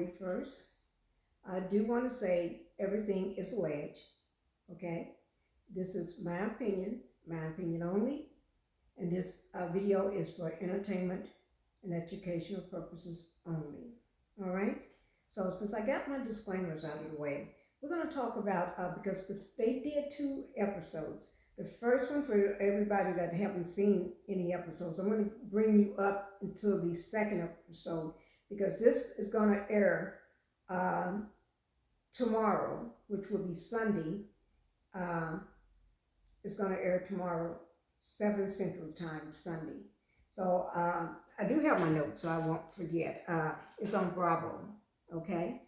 way first. I do want to say everything is alleged, okay? This is my opinion only, and this video is for entertainment and educational purposes only, all right? So since I got my disclaimers out of the way, we're going to talk about, because they did 2 episodes. The first one, for everybody that haven't seen any episodes, I'm going to bring you up until the second episode, because this is going to air tomorrow, which will be Sunday. It's going to air tomorrow, 7 Central Time, Sunday. So I do have my notes, so I won't forget. It's on Bravo, okay?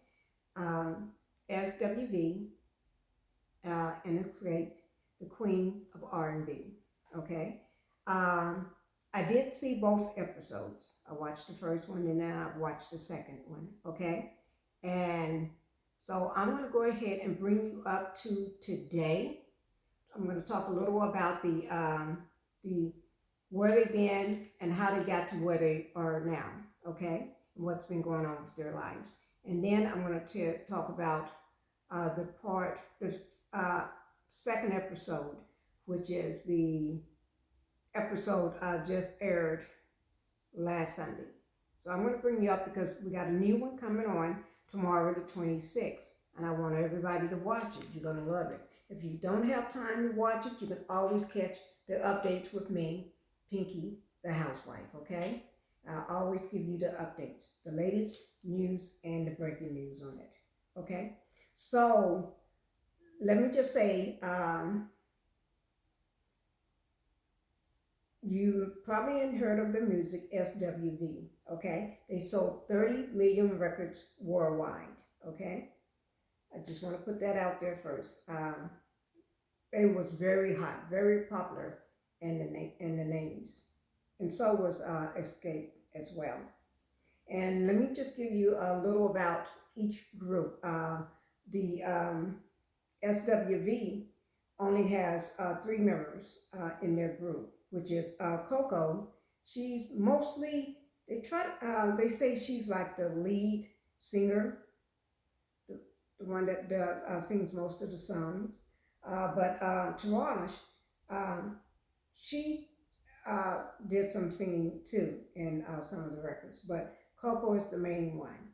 SWV and XSCAPE, the Queen of R&B, okay? I did see both episodes. I watched the first one and then I watched the second one, okay? And so I'm going to go ahead and bring you up to today. I'm going to talk a little about the where they've been and how they got to where they are now, okay? And what's been going on with their lives. And then I'm going to talk about the second episode, which is the episode just aired last Sunday. So I'm going to bring you up because we got a new one coming on tomorrow, the 26th. And I want everybody to watch it. You're going to love it. If you don't have time to watch it, you can always catch the updates with me, Pinkie, the housewife, okay? I'll always give you the updates, the latest news and the breaking news on it, okay? So let me just say, you probably haven't heard of the music SWV, okay? They sold 30 million records worldwide, okay? I just want to put that out there first. It was very hot, very popular in the 90s. And so was Escape as well. And let me just give you a little about each group. The SWV only has 3 members in their group, which is Coco. She's mostly, they say she's like the lead singer, the one that sings most of the songs. But Tarash, she did some singing too in some of the records, but Coco is the main one,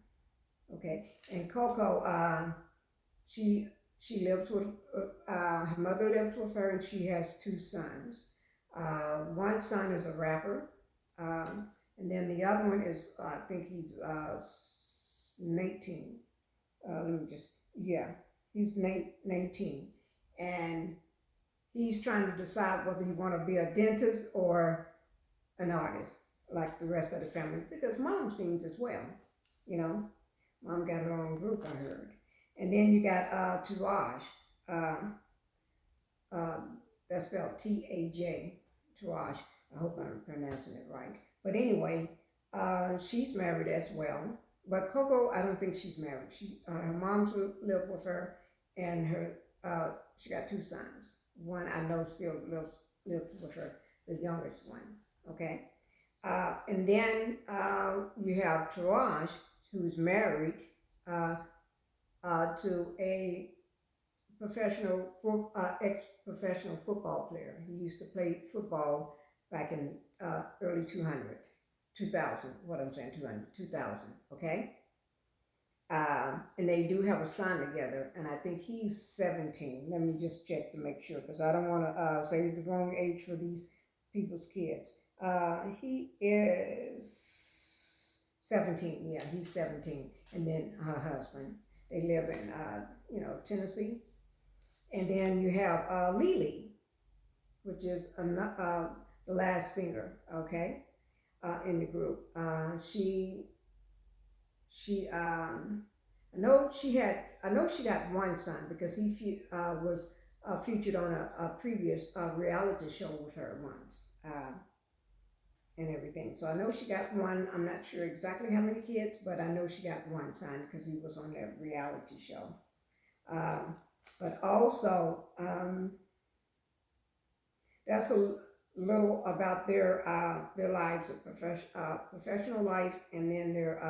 okay? And Coco, she lives with, her mother lives with her, and she has 2 sons. One son is a rapper, and then the other one is, I think he's 19. Let me just, yeah, he's 19. And he's trying to decide whether he want to be a dentist or an artist, like the rest of the family, because mom sings as well, you know. Mom got her own group, I heard. And then you got Taraj, that's spelled T-A-J, Taraj. I hope I'm pronouncing it right. But anyway, she's married as well. But Coco, I don't think she's married. Her mom's live with her, and her she got 2 sons. One I know still lives with her, the youngest one. Okay, and then you have Taraj, who's married to a ex-professional football player. He used to play football back in early 2000, okay? And they do have a son together, and I think he's 17. Let me just check to make sure, because I don't want to say the wrong age for these people's kids. He is 17, yeah, he's 17. And then her husband, they live in, Tennessee. And then you have Lily, which is the last singer, okay, in the group. I know she got 1 son, because he was featured on a previous reality show with her once, and everything. So I know she got 1. I'm not sure exactly how many kids, but I know she got 1 son because he was on that reality show. But also, that's a little about their lives, of professional life, and then their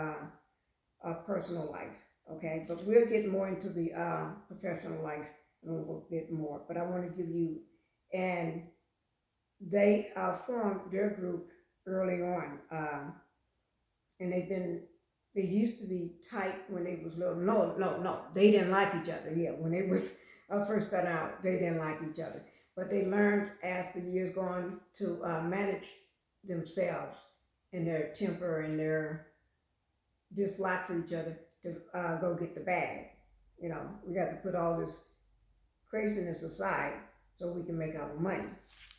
personal life, okay? But we'll get more into the professional life in a little bit more. But I want to give you, and they formed their group early on, and they used to be tight when they was little. No, they didn't like each other. Yeah, when they was first starting out, they didn't like each other. But they learned as the years go on to manage themselves and their temper and their dislike for each other to go get the bag. You know, we got to put all this craziness aside so we can make our money.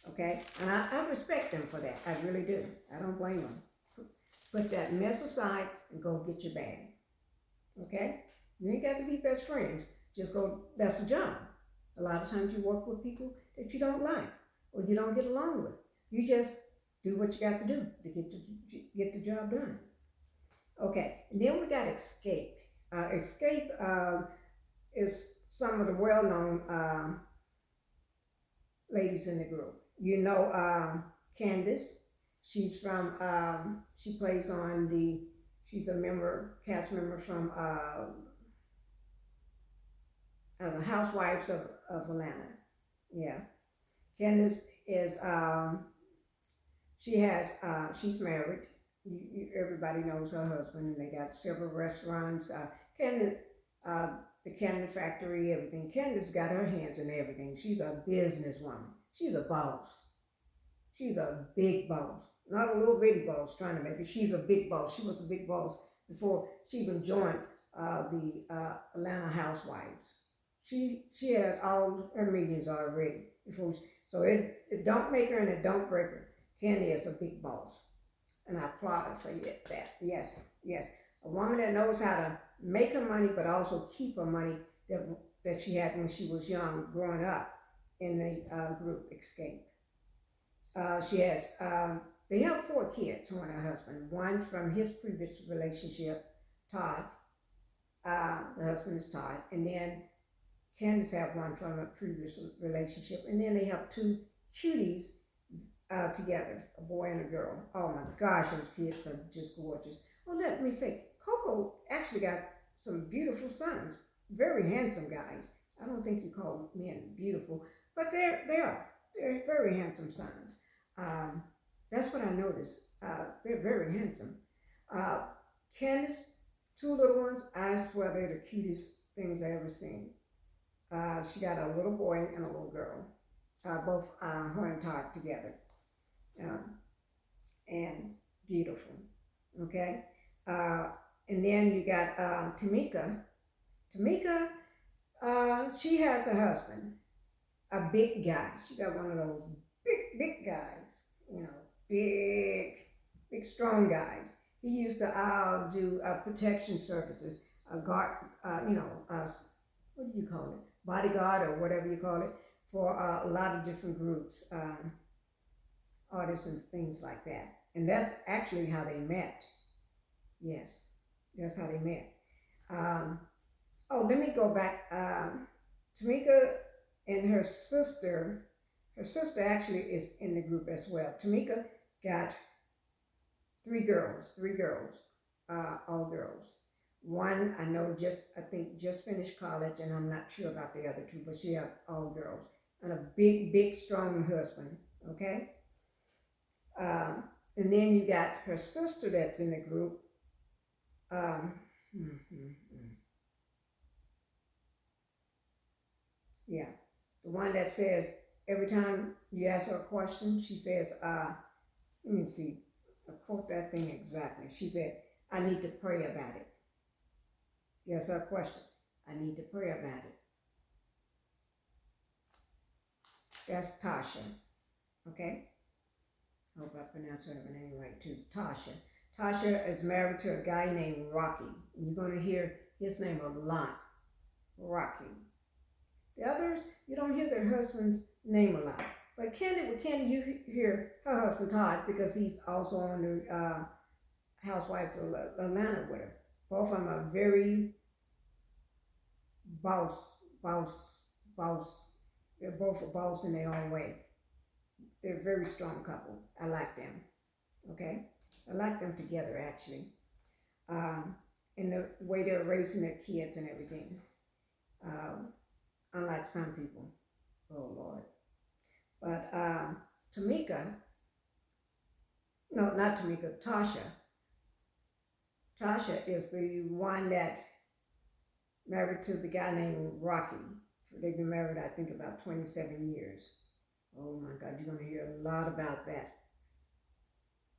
Okay? And I respect them for that. I really do. I don't blame them. Put that mess aside and go get your bag. Okay? You ain't got to be best friends. Just go, that's the job. A lot of times you work with people that you don't like or you don't get along with. You just do what you got to do to get the job done. Okay, and then we got Escape. Escape is some of the well-known ladies in the group. You know Candace. She's from, she plays on she's a cast member from the Housewives of Atlanta. Yeah. Candace is, she's married. Everybody knows her husband, and they got several restaurants. Candace, the Candy Factory, everything. Candace got her hands in everything. She's a businesswoman. She's a boss. She's a big boss. Not a little bitty boss trying to make it. She's a big boss. She was a big boss before she even joined the Atlanta Housewives. She had all her meetings already before. So it don't make her and it don't break her. Candy is a big boss. And I applaud her for that. Yes, yes. A woman that knows how to make her money, but also keep her money that she had when she was young, growing up in the group Escape. She has, they have 4 kids, her and her husband. One from his previous relationship, Todd. The husband is Todd. And then Candace have one from a previous relationship. And then they have 2 cuties together, a boy and a girl. Oh my gosh, those kids are just gorgeous. Well, let me say, Coco actually got some beautiful sons, very handsome guys. I don't think you call men beautiful, but they are. They're very handsome sons. That's what I noticed. They're very handsome. Candace, 2 little ones, I swear they're the cutest things I ever seen. She got a little boy and a little girl, both her and Todd together. And beautiful, okay? And then you got Tamika. Tamika, she has a husband, a big guy. She got one of those big guys, you know, big strong guys. He used to do protection services, guard, what do you call it? Bodyguard or whatever you call it, for a lot of different groups. Artists and things like that. And that's actually how they met. Yes, that's how they met. Let me go back. Tamika and her sister actually is in the group as well. Tamika got 3 girls, all girls. One I think just finished college, and I'm not sure about the other 2, but she have all girls. And a big, strong husband, okay? And then you got her sister that's in the group. Yeah, the one that says every time you ask her a question, she says, let me see, I quote that thing exactly. She said, I need to pray about it. Yes, her question. I need to pray about it. That's Tasha, okay? I hope I pronounced her name right too. Tasha. Tasha is married to a guy named Rocky. You're going to hear his name a lot. Rocky. The others, you don't hear their husband's name a lot. But Candy, you hear her husband Todd because he's also on the Housewives of Atlanta with her. Both of them are very boss. They're both a boss in their own way. They're a very strong couple. I like them. Okay? I like them together, actually. in the way they're raising their kids and everything. Um, Unlike some people. Oh Lord. But Tamika, no, not Tamika, Tasha. Tasha is the one that married to the guy named Rocky. They've been married, I think, about 27 years. Oh my God, you're going to hear a lot about that.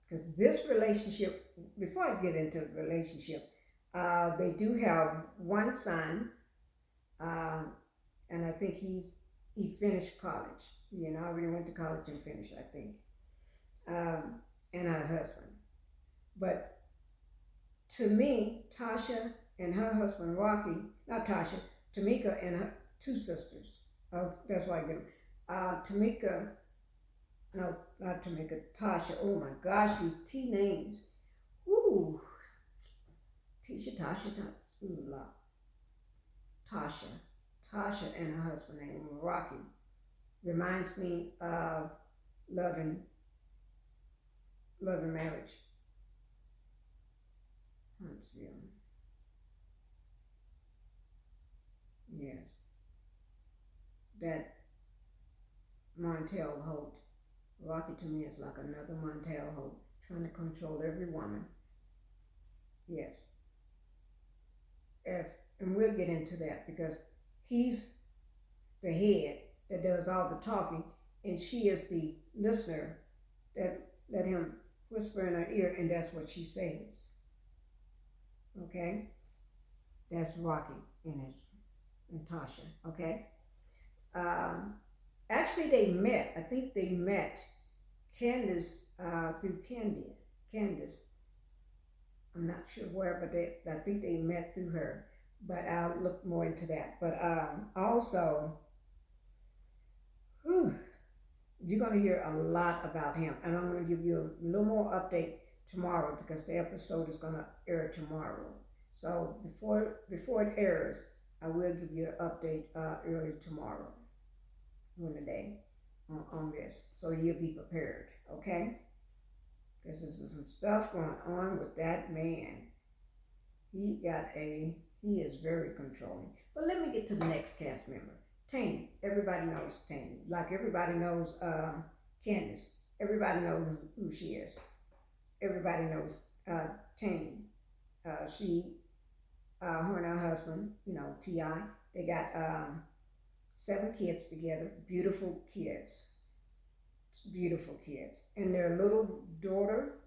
Because this relationship, before I get into the relationship, they do have one son, and I think he finished college. You know, already went to college and finished, I think, and her husband. But to me, Tasha and her husband Rocky, not Tasha, Tamika and her two sisters. Oh, that's why I get them. Tamika, no, not Tamika, Tasha. Oh my gosh, these T names. Ooh, Tasha, ooh, Tasha. Tasha and her husband named Rocky. Reminds me of Love and Marriage. Huntsville. Yes. That Montel Holt. Rocky to me is like another Montel Holt, trying to control every woman. Yes. And we'll get into that because he's the head that does all the talking, and she is the listener that let him whisper in her ear, and that's what she says. Okay? That's Rocky and Tasha. Okay? Actually, they met. I think they met Candace through Candace. I'm not sure where, but I think they met through her. But I'll look more into that. But also, you're going to hear a lot about him. And I'm going to give you a little more update tomorrow because the episode is going to air tomorrow. So before it airs, I will give you an update early tomorrow during the day on this. So you'll be prepared, okay? Because there's some stuff going on with that man. He is very controlling. But let me get to the next cast member. Taney. Everybody knows Taney. Like everybody knows Candace. Everybody knows who she is. Everybody knows Taney. Her and her husband, T.I., they got 7 kids together. Beautiful kids. Beautiful kids. And their little daughter,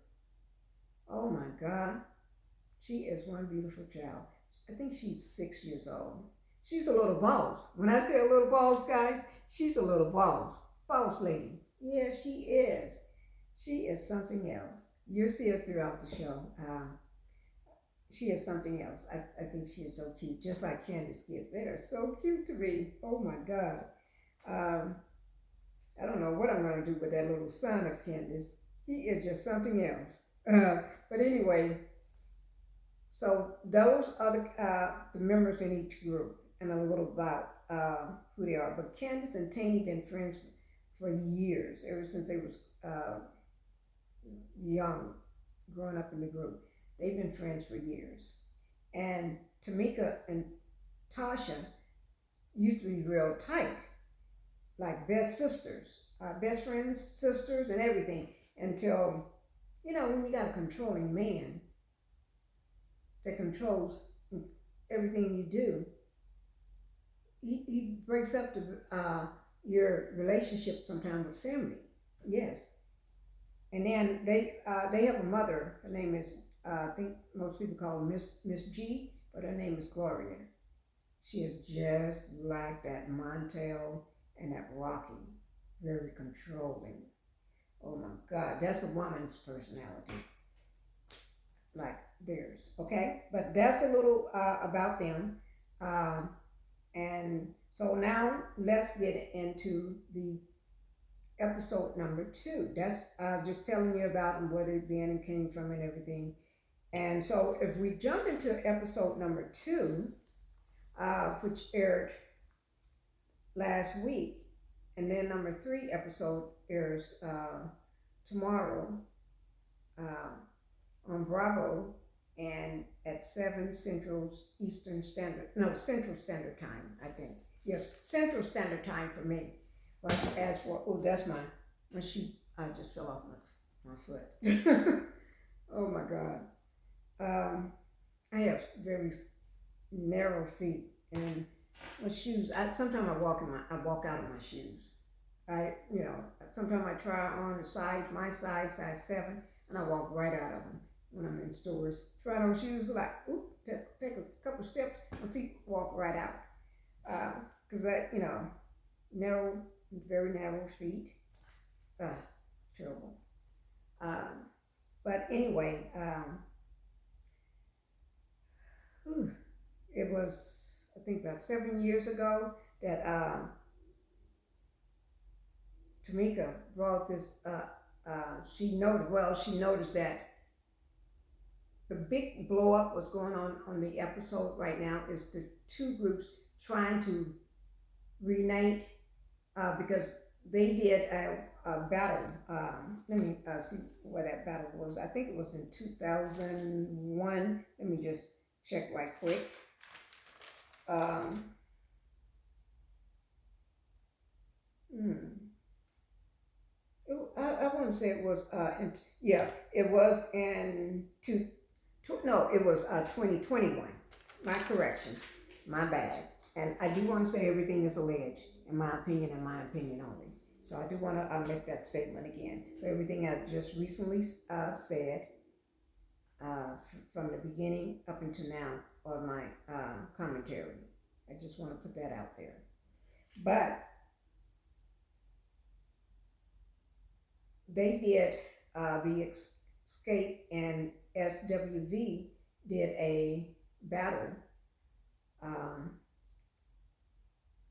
oh my God, she is one beautiful child. I think she's 6 years old. She's a little boss. When I say a little boss, guys, she's a little boss. Boss lady. Yes, she is. She is something else. You'll see her throughout the show. She is something else. I think she is so cute. Just like Candace kids. They are so cute to me. Oh my God. I don't know what I'm going to do with that little son of Candace. He is just something else. But anyway, so those are the members in each group and a little about who they are. But Candace and Taney been friends for years, ever since they was young, growing up in the group. They've been friends for years. And Tamika and Tasha used to be real tight, like best sisters, best friends, sisters, and everything, until, when you got a controlling man that controls everything you do, he breaks up your relationship sometimes with family. Yes. And then they have a mother. Her name is, I think most people call her Miss G, but her name is Gloria. She is just like that Montel and that Rocky. Very controlling. Oh my God, that's a woman's personality. Like theirs, okay? But that's a little about them. And so now let's get into the episode number 2. That's just telling you about them, where they've been and came from and everything. And so if we jump into episode number 2, which aired last week, and then number 3 episode airs tomorrow on Bravo. and at 7 Central Central Standard Time, I think. Yes, Central Standard Time for me. But as for, oh, that's my shoe. I just fell off my foot. Oh my God. I have very narrow feet, and my shoes. Sometimes I walk out of my shoes. Sometimes I try on my size 7, and I walk right out of them when I'm in stores. Try on shoes, like, oop, take a couple steps, my feet walk right out. Because narrow, very narrow feet. Terrible. But anyway, it was, I think, about 7 years ago that Tamika brought this. She noticed that the big blow up was going on the episode right now is the two groups trying to reunite because they did a battle. Let me see where that battle was. I think it was in 2001. Let me just check right quick. I want to say it was it was in it was 2021. My corrections, my bad. And I do want to say everything is alleged, in my opinion, and my opinion only. So I do want to make that statement again. So everything I just recently said from the beginning up until now of my commentary. I just want to put that out there. But they did the XSCAPE and SWV did a battle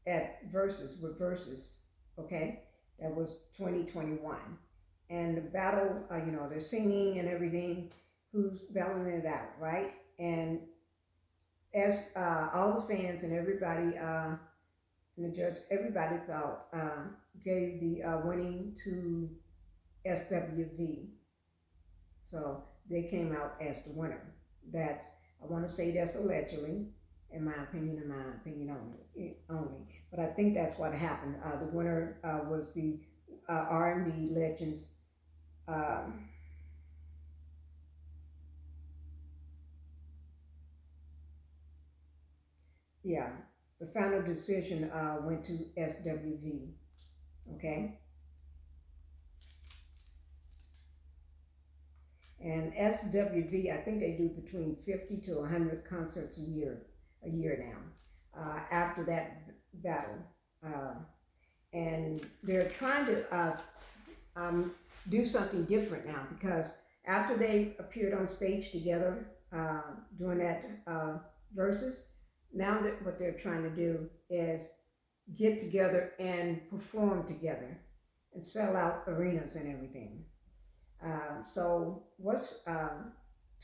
at Verzuz, okay? That was 2021. And the battle, they're singing and everything, who's battling it out, right? And as all the fans and everybody, and the judge, everybody thought, gave the winning to SWV. So they came out as the winner. I want to say that's allegedly, in my opinion only. But I think that's what happened. The winner was the R&B legends. The final decision went to SWV. Okay. And SWV, I think they do between 50 to 100 concerts a year now, after that battle. And they're trying to do something different now, because after they appeared on stage together during that Verzuz, now that what they're trying to do is get together and perform together and sell out arenas and everything. So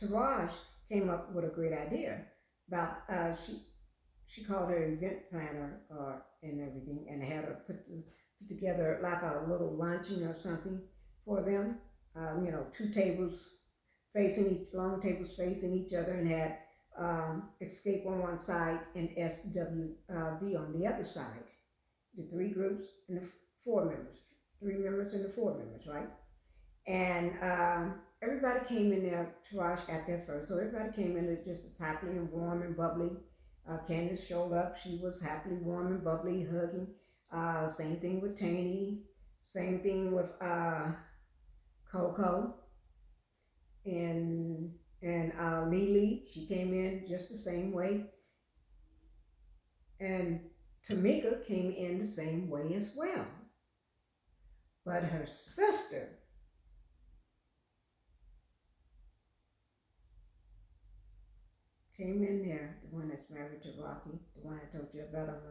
Taraj came up with a great idea about she called her event planner and everything, and had her put together like a little luncheon or something for them. Two tables long tables facing each other, and had XSCAPE on one side and SWV on the other side. The 3 groups and the 4 members, 3 members and the 4 members, right? And everybody came in there. Taraj got there first, so everybody came in there just as happily and warm and bubbly. Candace showed up. She was happily warm and bubbly, hugging. Same thing with Taney. Same thing with Coco. And Lily. She came in just the same way. And Tamika came in the same way as well. But her sister came in there, the one that's married to Rocky, the one I told you about.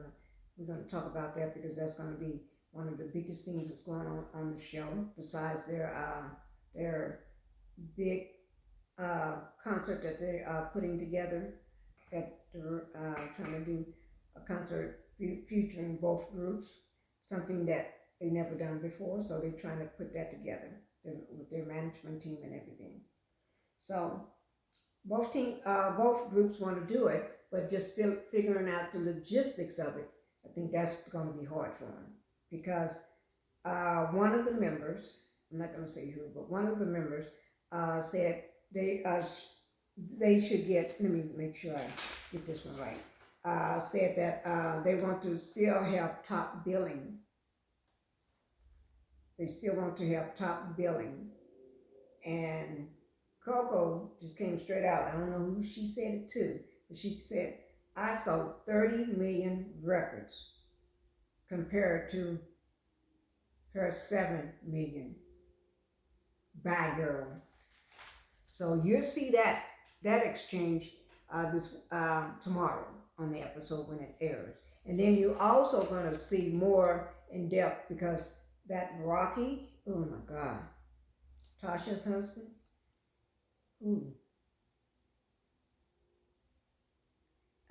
We're going to talk about that, because that's going to be one of the biggest things that's going on the show, besides their big concert that they are putting together, that they're trying to do a concert featuring both groups, something that they never done before. So they're trying to put that together with their management team and everything. So both groups want to do it, but just figuring out the logistics of it. I think that's going to be hard for them because one of the members, I'm not going to say who, but one of the members said they should get. Let me make sure I get this one right. Said that they want to still have top billing. They still want to have top billing, and Coco just came straight out. I don't know who she said it to, but she said, I sold 30 million records compared to her 7 million. Bye, girl. So you'll see that exchange this tomorrow on the episode when it airs. And then you're also going to see more in depth because that Rocky, oh my God, Tasha's husband, ooh.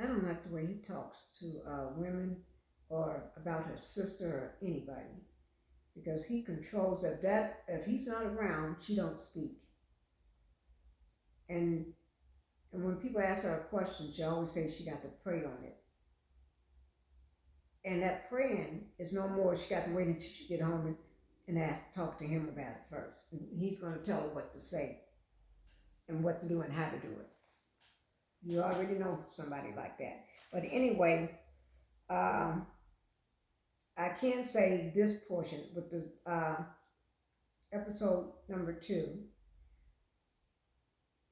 I don't like the way he talks to women or about her sister or anybody because he controls that if he's not around, she don't speak. And when people ask her a question, she always says she got to pray on it. And that praying is no more, she got to wait until she get home and talk to him about it first. And he's going to tell her what to say and what to do and how to do it. You already know somebody like that. But anyway, I can say this portion with the episode number 2.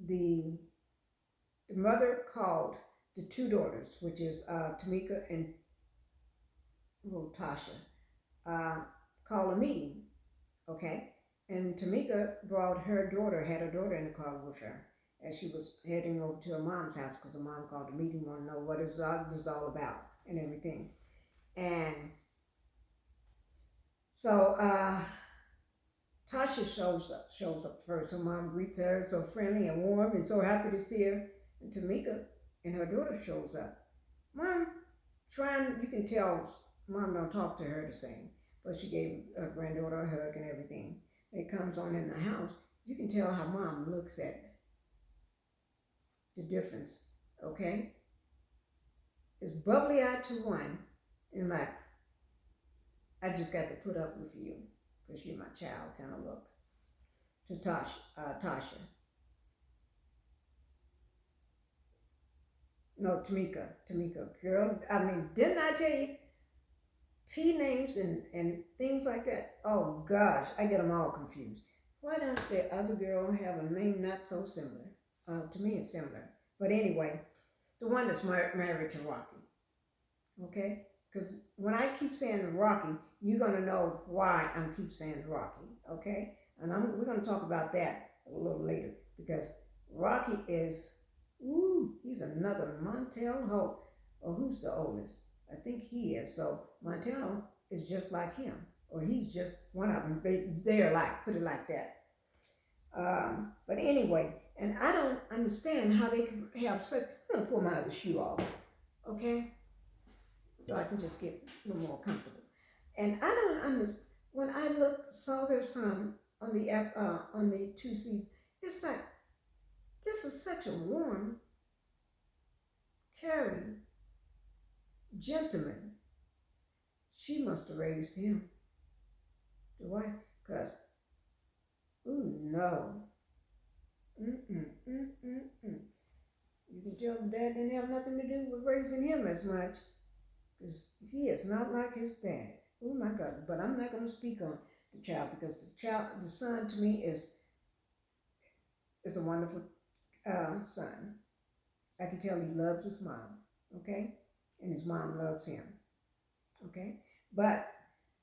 The mother called the 2 daughters, which is Tamika and Tasha, called a meeting, okay? And Tamika had her daughter in the car with her as she was heading over to her mom's house because her mom called the meeting, want to know what this is all about and everything. And so Tasha shows up first. Her mom greets her so friendly and warm and so happy to see her. And Tamika and her daughter shows up. Mom you can tell Mom don't talk to her the same, but she gave her granddaughter a hug and everything. It comes on in the house. You can tell how Mom looks at the difference, okay? It's bubbly eyed to one and like, I just got to put up with you because you're my child kind of look to Tasha. No, Tamika, girl. I mean, didn't I tell you T names and things like that? Oh gosh, I get them all confused. Why don't the other girl have a name not so similar? To me, it's similar. But anyway, the one that's married to Rocky. Okay? Because when I keep saying Rocky, you're going to know why I keep saying Rocky. Okay? And we're going to talk about that a little later. Because Rocky is, he's another Montel Hope. Or who's the oldest? I think he is. So Montel is just like him. Or he's just one of them. They're like, put it like that. But anyway, and I don't understand how they can have such, I'm going to pull my other shoe off, okay? So I can just get a little more comfortable. And I don't understand, when I saw their son on the 2 seasons, it's like, this is such a warm, caring gentleman. She must have raised him. The wife, because no. You can tell the dad didn't have nothing to do with raising him as much because he is not like his dad. Oh my God. But I'm not going to speak on the child because the son to me is a wonderful son. I can tell he loves his mom, okay? And his mom loves him, okay? But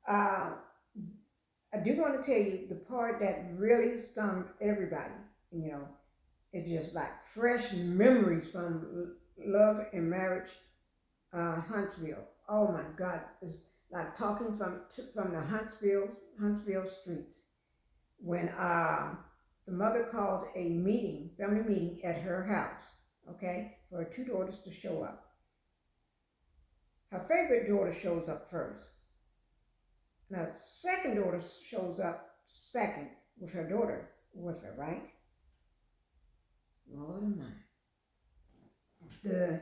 I do want to tell you the part that really stung everybody, it's just like fresh memories from Love and Marriage Huntsville. Oh my God, it's like talking from the Huntsville streets when the mother called a family meeting at her house, okay, for her 2 daughters to show up. Her favorite daughter shows up first. Now, the second daughter shows up second with her daughter with her, right? Lord of mine. the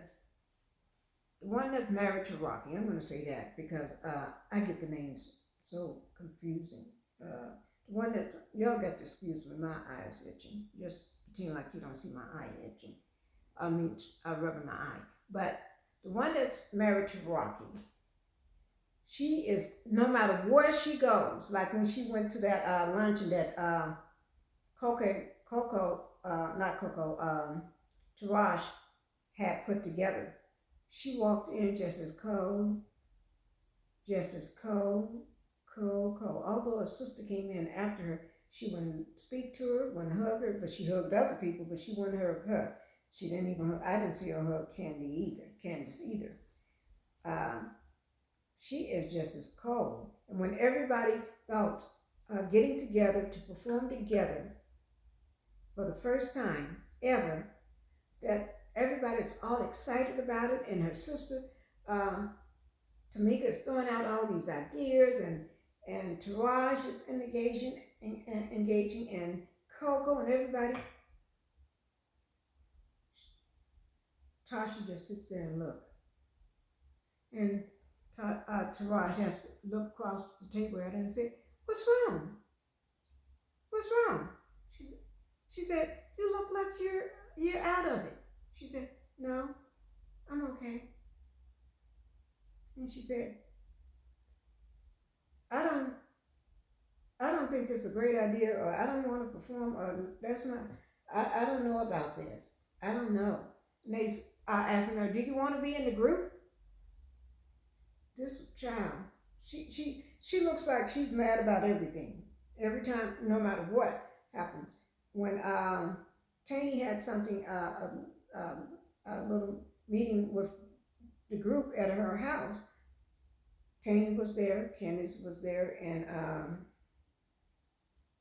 one that's married to Rocky. I'm going to say that because I get the names so confusing. The one that y'all got to excuse me, my eyes itching. Just pretend like you don't see my eye itching. I mean, rubbing my eye. But the one that's married to Rocky, she is, no matter where she goes, like when she went to that luncheon that Tarash had put together, she walked in just as cold, cold. Although her sister came in after her, she wouldn't speak to her, wouldn't hug her, but she hugged other people, but she wouldn't hug her. She didn't even hug, I didn't see her hug Candace either. She is just as cold. And when everybody thought getting together to perform together for the first time ever, that everybody's all excited about it, and her sister, Tamika, is throwing out all these ideas, and Taraj is engaging, and Coco and everybody. Tasha just sits there and look. And Taraj has to look across the table at her and say, "What's wrong? What's wrong?" She said, "You look like you're out of it." She said, "No, I'm okay." And she said, I don't think it's a great idea, or I don't want to perform, or that's not, I don't know about this. I don't know." And they asking her, "Do you want to be in the group?" This child, she looks like she's mad about everything. Every time, no matter what happens. When Taney had something, a little meeting with the group at her house, Taney was there, Candace was there, and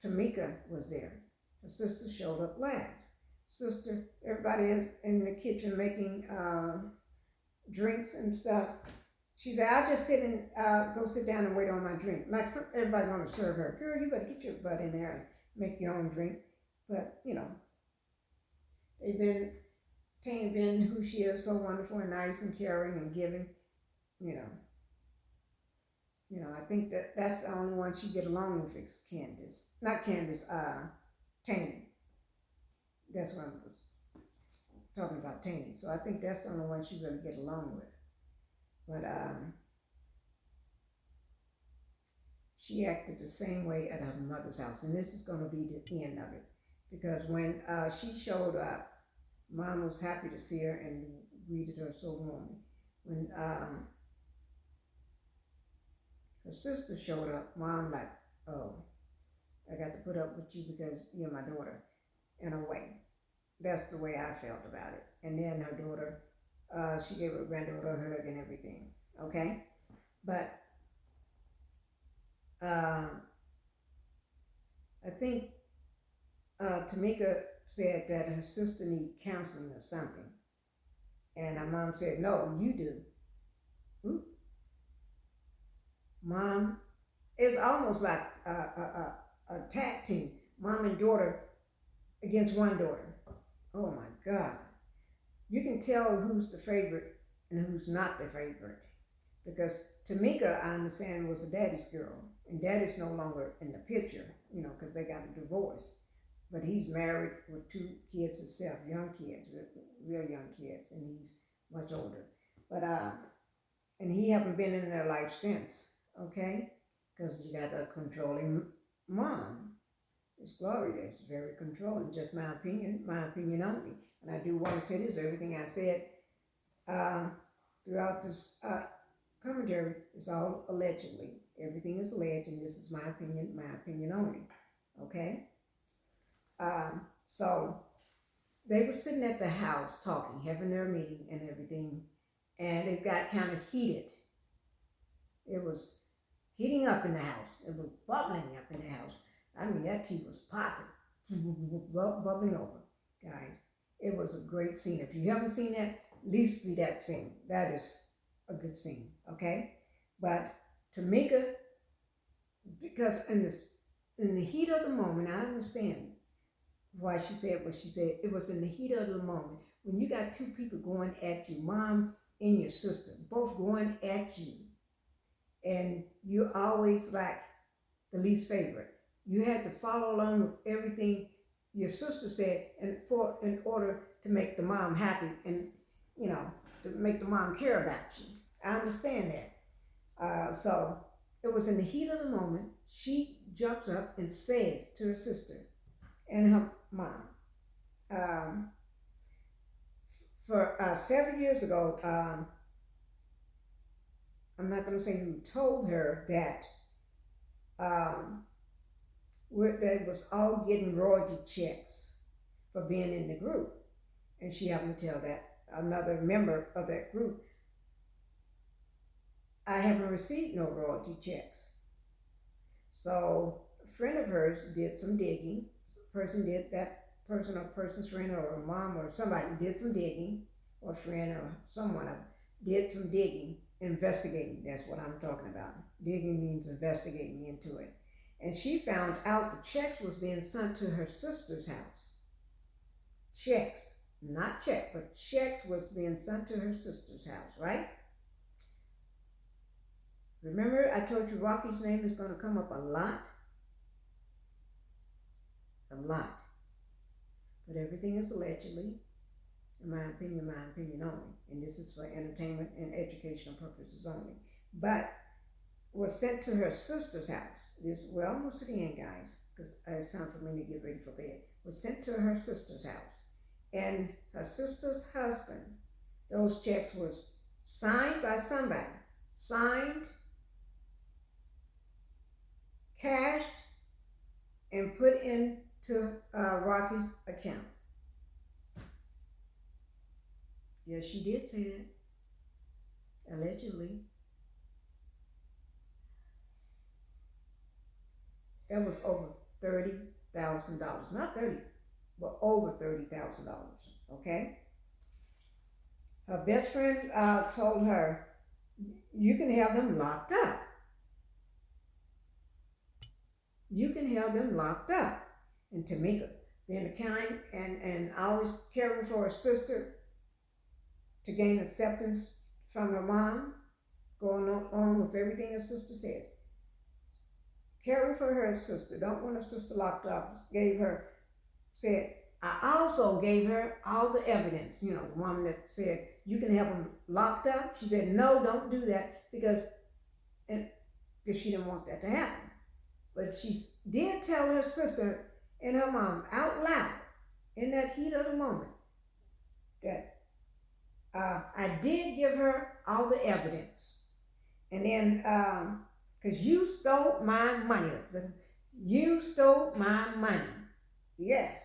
Tamika was there. Her sister showed up last. Sister, everybody in the kitchen making drinks and stuff. She said, "I'll just sit and go sit down and wait on my drink." Like everybody want to serve her. "Girl, you better get your butt in there and make your own drink." But, you know, Taney been who she is, so wonderful and nice and caring and giving, you know. I think that's the only one she get along with is Candace. Not Candace, Taney. That's what I was talking about, Taney. So I think that's the only one she really get along with. But she acted the same way at her mother's house. And this is going to be the end of it. Because when she showed up, Mom was happy to see her and greeted her so warmly. When her sister showed up, Mom like, "Oh, I got to put up with you because you're my daughter," in a way. That's the way I felt about it. And then her daughter, she gave her granddaughter a hug and everything, okay? But I think Tamika said that her sister needed counseling or something. And her mom said, "No, you do." Ooh. Mom, it's almost like a tag team, mom and daughter against one daughter. Oh my God. You can tell who's the favorite and who's not the favorite. Because Tamika, I understand, was a daddy's girl. And daddy's no longer in the picture, because they got a divorce. But he's married with 2 kids himself, young kids, real young kids, and he's much older. But, and he haven't been in their life since, okay? Because you got a controlling mom. It's Gloria, it's very controlling, just my opinion only. And I do want to say this, everything I said throughout this commentary is all allegedly. Everything is alleged, and this is my opinion only, okay? So they were sitting at the house talking, having their meeting and everything, and it got kind of heated. It was heating up in the house. It was bubbling up in the house. I mean, that tea was popping, bubbling over, guys. It was a great scene. If you haven't seen that, at least see that scene. That is a good scene, okay? But Tamika, because in the heat of the moment, I understand why she said what she said. It was in the heat of the moment. when you got two people going at you, mom and your sister, both going at you, and you're always like the least favorite. You had to follow along with everything your sister said, and in order to make the mom happy, and to make the mom care about you. I understand that. So it was in the heat of the moment. She jumps up and says to her sister and her mom, for several years ago, I'm not going to say who told her that they was all getting royalty checks for being in the group. And she happened to tell that another member of that group, I haven't received no royalty checks. So a friend of hers did some digging. Person's friend or a mom or somebody did some digging, or a friend or someone did some digging, investigating. That's what I'm talking about. Digging means investigating into it. And she found out the checks was being sent to her sister's house. Checks, not check, but checks was being sent to her sister's house, right? Remember I told you Rocky's name is going to come up a lot? A lot. But everything is allegedly, in my opinion only. And this is for entertainment and educational purposes only. But was sent to her sister's house. We're almost to the end, guys, because it's time for me to get ready for bed. Was sent to her sister's house. And her sister's husband, those checks was signed by somebody. Signed, cashed, and put into Rocky's account. Yes, she did say that. Allegedly. That was over $30,000. Not 30, but over $30,000. Okay? Her best friend told her, you can have them locked up. You can have them locked up. And Tamika, being the kind and always caring for her sister to gain acceptance from her mom, going on with everything her sister says. Caring for her sister, don't want her sister locked up, said, I also gave her all the evidence. The woman that said, you can have them locked up. She said, no, don't do that, because she didn't want that to happen. But she did tell her sister and her mom out loud in that heat of the moment that I did give her all the evidence. And then, because you stole my money. You stole my money. Yes.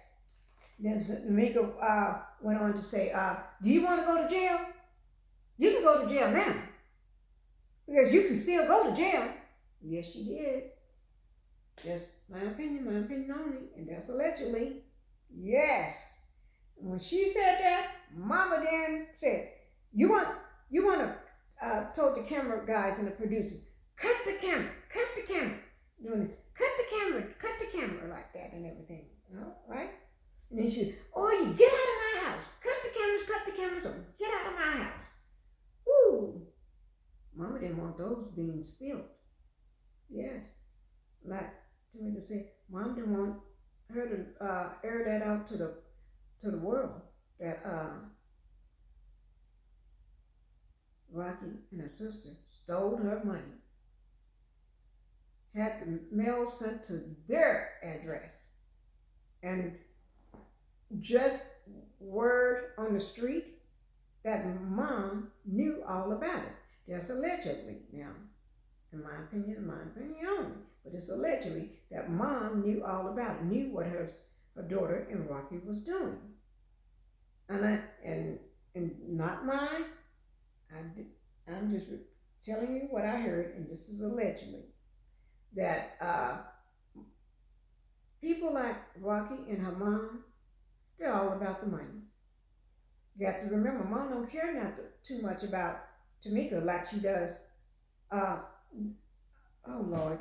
Then Tamika went on to say, do you want to go to jail? You can go to jail now. Because you can still go to jail. Yes, she did. That's my opinion only. And that's allegedly. Yes. And when she said that, Mama then said, you want to, told the camera guys and the producers, cut the camera. Doing it, cut the camera like that and everything. Right? And then she said, oh, you get out of my house. Cut the cameras, so get out of my house. Woo! Mama didn't want those being spilled. Yes. Like Tamika said, Mom didn't want her to air that out to the world that Rocky and her sister stole her money. Had the mail sent to their address. And just word on the street that Mom knew all about it. That's allegedly now, in my opinion only. But it's allegedly that Mom knew all about it, knew what her daughter and Rocky was doing. And not mine. I'm just telling you what I heard, and this is allegedly. That people like Rocky and her mom, they're all about the money. You have to remember, Mom don't care too much about Tamika like she does. Oh Lord,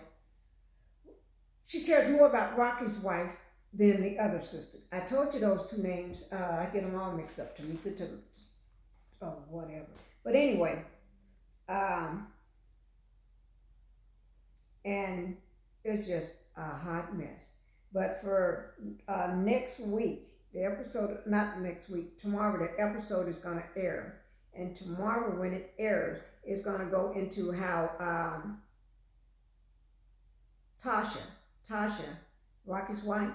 she cares more about Rocky's wife than the other sister. I told you those two names. I get them all mixed up. Tamika to whatever. But anyway, um, and it's just a hot mess. But for next week, the episode, not next week, tomorrow, the episode is going to air. And tomorrow, when it airs, it's going to go into how Tasha, Rocky's wife,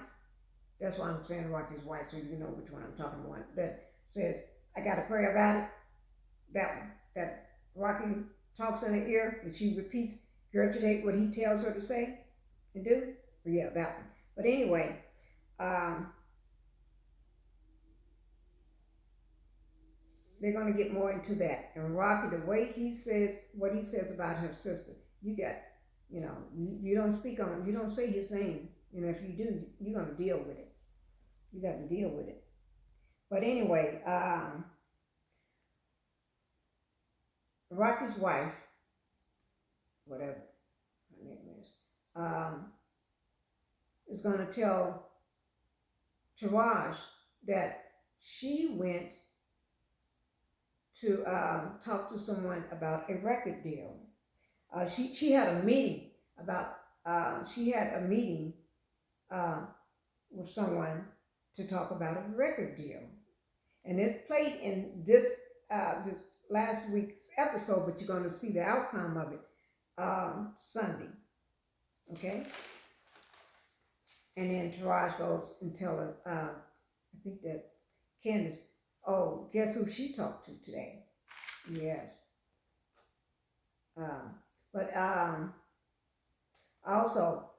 that's why I'm saying Rocky's wife, so you know which one I'm talking about, that says, I got to pray about it. That one, that Rocky talks in her ear and she repeats, regurgitate what he tells her to say and do. Yeah, that one. But anyway, they're going to get more into that. And Rocky, the way he says, what he says about her sister, you got, you don't speak on, you don't say his name. If you do, you're going to deal with it. You got to deal with it. But anyway, Rocky's wife, whatever her name is going to tell Taraj that she went to talk to someone about a record deal. She had a meeting about, with someone to talk about a record deal. And it played in this last week's episode, but you're going to see the outcome of it Sunday. Okay? And then Taraj goes and tell her, I think that Candace, guess who she talked to today? Yes. But also,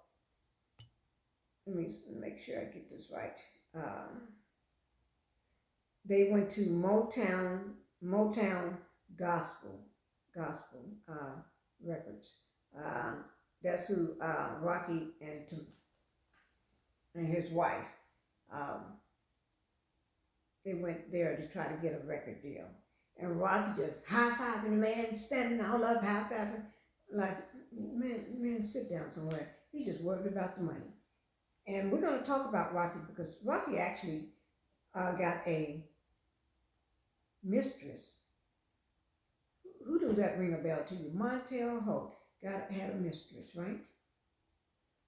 let me make sure I get this right. They went to Motown Gospel Records. That's who Rocky and his wife, they went there to try to get a record deal. And Rocky just high-fiving the man, standing all up, high-fiving, like, man, sit down somewhere. He's just worried about the money. And we're going to talk about Rocky because Rocky actually got a mistress. Who does that ring a bell to you? Montel Holt had a mistress, right?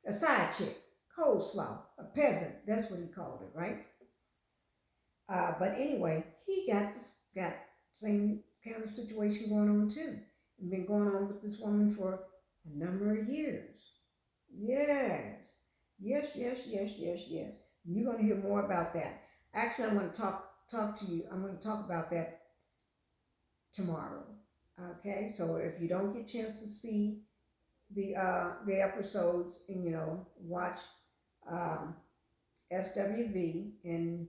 A side chick, coleslaw, a peasant. That's what he called it, right? But anyway, he got the same kind of situation going on too. And been going on with this woman for a number of years. Yes. You're going to hear more about that. Actually, I'm going to talk to you. I'm going to talk about that tomorrow. Okay, so if you don't get a chance to see the episodes and watch SWV and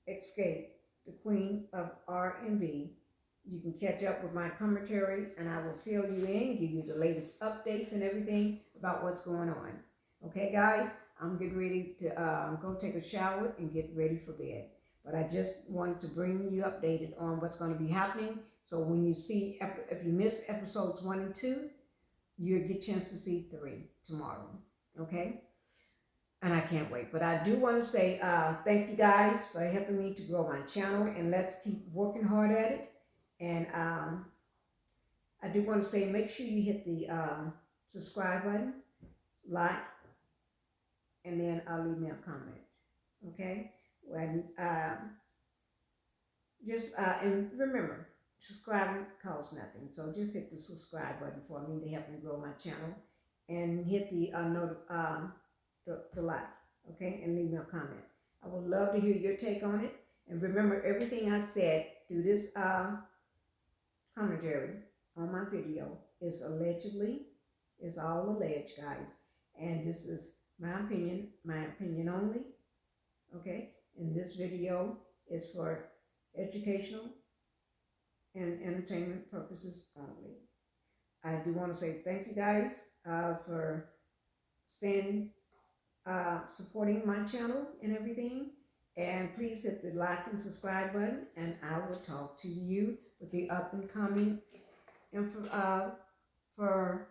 XSCAPE, the Queen of R&B, you can catch up with my commentary, and I will fill you in, give you the latest updates and everything about what's going on. Okay, guys, I'm getting ready to go take a shower and get ready for bed. But I just wanted to bring you updated on what's going to be happening. So when you see, if you miss episodes 1 and 2, you'll get a chance to see 3 tomorrow. Okay? And I can't wait. But I do want to say thank you guys for helping me to grow my channel. And let's keep working hard at it. And I do want to say make sure you hit the subscribe button, like, and then leave me a comment. Okay? When and remember, subscribing costs nothing, so just hit the subscribe button for me to help me grow my channel, and hit the the like, okay, and leave me a comment. I would love to hear your take on it, and remember everything I said through this commentary on my video is allegedly, is all alleged, guys, and this is my opinion only, okay? And this video is for educational and entertainment purposes only. I do want to say thank you guys for supporting my channel and everything. And please hit the like and subscribe button, and I will talk to you with the up and coming info for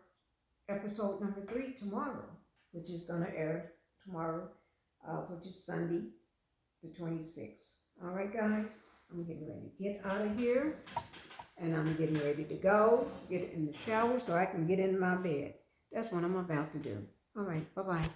episode number 3 tomorrow, which is going to air tomorrow which is Sunday, the 26th. All right, guys, I'm getting ready to get out of here, and I'm getting ready to go, get in the shower so I can get in my bed. That's what I'm about to do. All right, bye-bye.